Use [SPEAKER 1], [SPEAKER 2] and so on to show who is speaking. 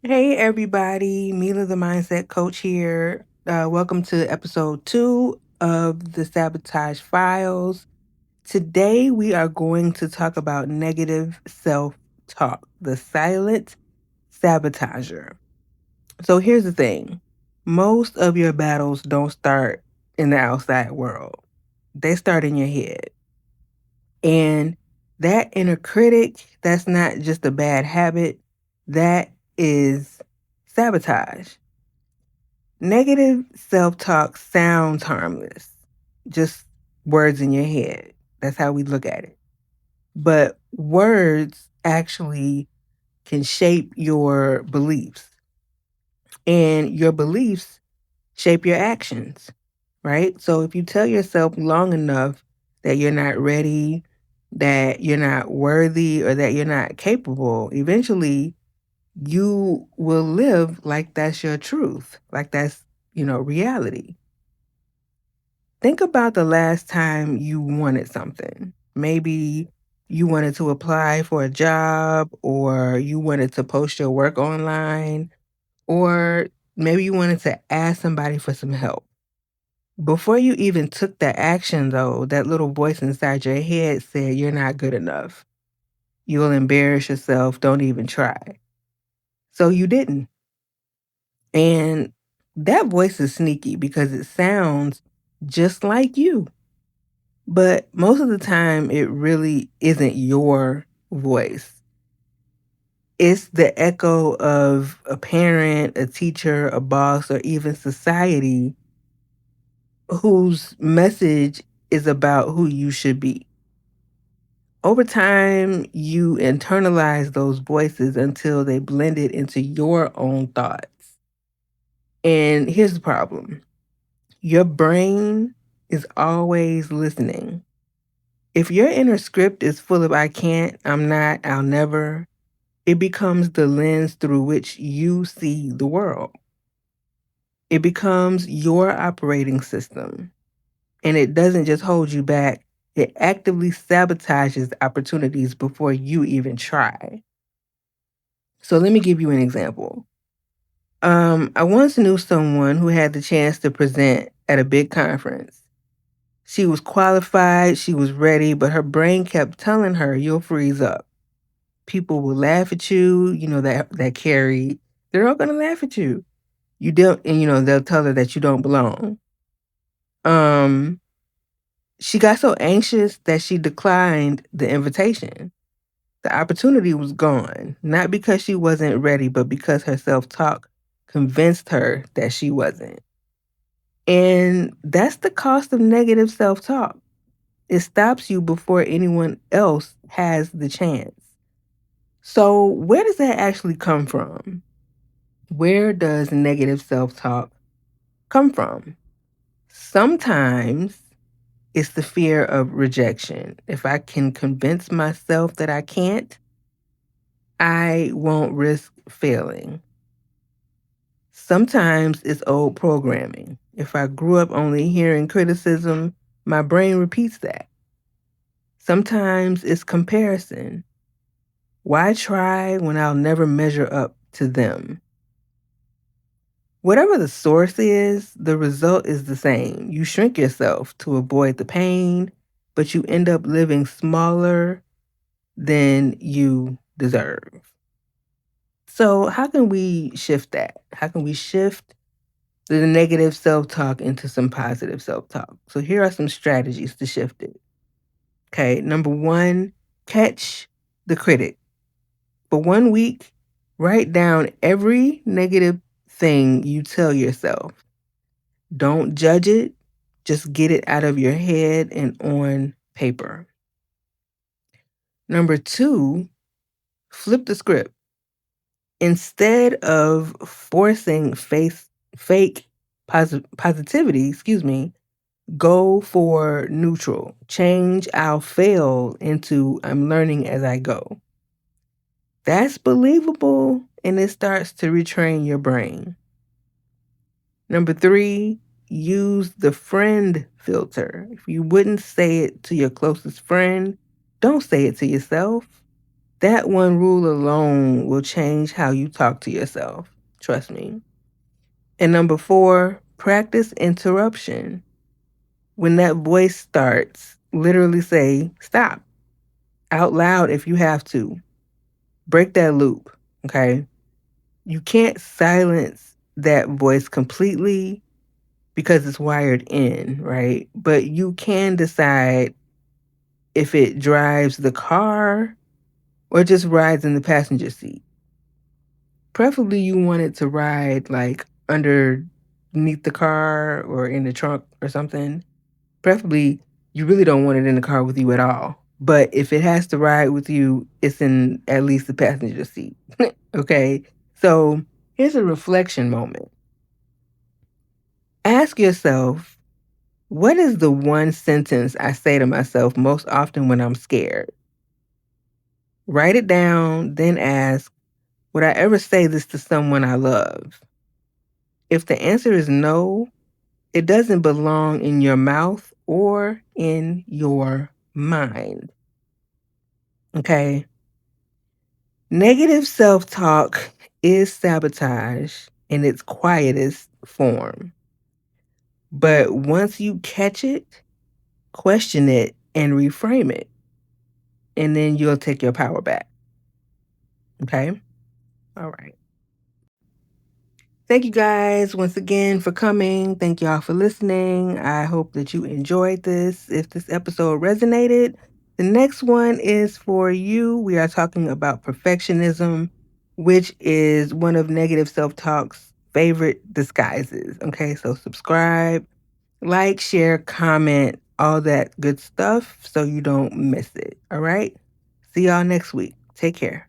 [SPEAKER 1] Hey everybody, Mila the Mindset Coach here. Welcome to episode 2 of the Sabotage Files. Today we are going to talk about negative self talk, the silent sabotager. So here's the thing, most of your battles don't start in the outside world, they start in your head. And that inner critic, that's not just a bad habit, that is sabotage. Negative self talk sounds harmless, just words in your head. That's how we look at it. But words actually can shape your beliefs, and your beliefs shape your actions, right? So if you tell yourself long enough that you're not ready, that you're not worthy, or that you're not capable, eventually you will live like that's your truth, like that's, reality. Think about the last time you wanted something. Maybe you wanted to apply for a job, or you wanted to post your work online, or maybe you wanted to ask somebody for some help. Before you even took the action, though, that little voice inside your head said, "You're not good enough. You'll embarrass yourself. Don't even try." So you didn't. And that voice is sneaky because it sounds just like you. But most of the time, it really isn't your voice. It's the echo of a parent, a teacher, a boss, or even society whose message is about who you should be. Over time, you internalize those voices until they blend it into your own thoughts. And here's the problem, your brain is always listening. If your inner script is full of "I can't, I'm not, I'll never," it becomes the lens through which you see the world. It becomes your operating system. And it doesn't just hold you back, it actively sabotages opportunities before you even try. So let me give you an example. I once knew someone who had the chance to present at a big conference. She was qualified, she was ready, but her brain kept telling her, "You'll freeze up. People will laugh at you, that carry. They're all gonna laugh at you. You don't, and they'll tell her that you don't belong." Um, she got so anxious that she declined the invitation. The opportunity was gone, not because she wasn't ready, but because her self-talk convinced her that she wasn't. And that's the cost of negative self-talk. It stops you before anyone else has the chance. So, where does that actually come from? Where does negative self talk come from? Sometimes it's the fear of rejection. If I can convince myself that I can't, I won't risk failing. Sometimes it's old programming. If I grew up only hearing criticism, my brain repeats that. Sometimes it's comparison. Why try when I'll never measure up to them? Whatever the source is, the result is the same. You shrink yourself to avoid the pain, but you end up living smaller than you deserve. So, how can we shift that? How can we shift the negative self talk into some positive self talk? So, here are some strategies to shift it. Okay, number one, catch the critic. For 1 week, write down every negative thing you tell yourself. Don't judge it, just get it out of your head and on paper. Number two, flip the script. Instead of forcing fake positivity, go for neutral. Change "I'll fail" into "I'm learning as I go." That's believable, and it starts to retrain your brain. Number three, use the friend filter. If you wouldn't say it to your closest friend, don't say it to yourself. That one rule alone will change how you talk to yourself. Trust me. And number 4, practice interruption. When that voice starts, literally say, stop out loud if you have to. Break that loop, okay? You can't silence that voice completely because it's wired in, right? But you can decide if it drives the car or just rides in the passenger seat. Preferably you want it to ride like underneath the car or in the trunk or something. Preferably you really don't want it in the car with you at all. But if it has to ride with you, it's in at least the passenger seat. Okay? So here's a reflection moment. Ask yourself, what is the one sentence I say to myself most often when I'm scared? Write it down, then ask, would I ever say this to someone I love? If the answer is no, it doesn't belong in your mouth or in your mind. Okay? Negative self talk is sabotage in its quietest form. But once you catch it, question it and reframe it, and then you'll take your power back. Okay? All right. Thank you guys once again for coming. Thank y'all for listening. I hope that you enjoyed this. If this episode resonated, the next one is for you. We are talking about perfectionism, which is one of negative self talk's favorite disguises. Okay, so subscribe, like, share, comment, all that good stuff so you don't miss it. All right? See y'all next week. Take care.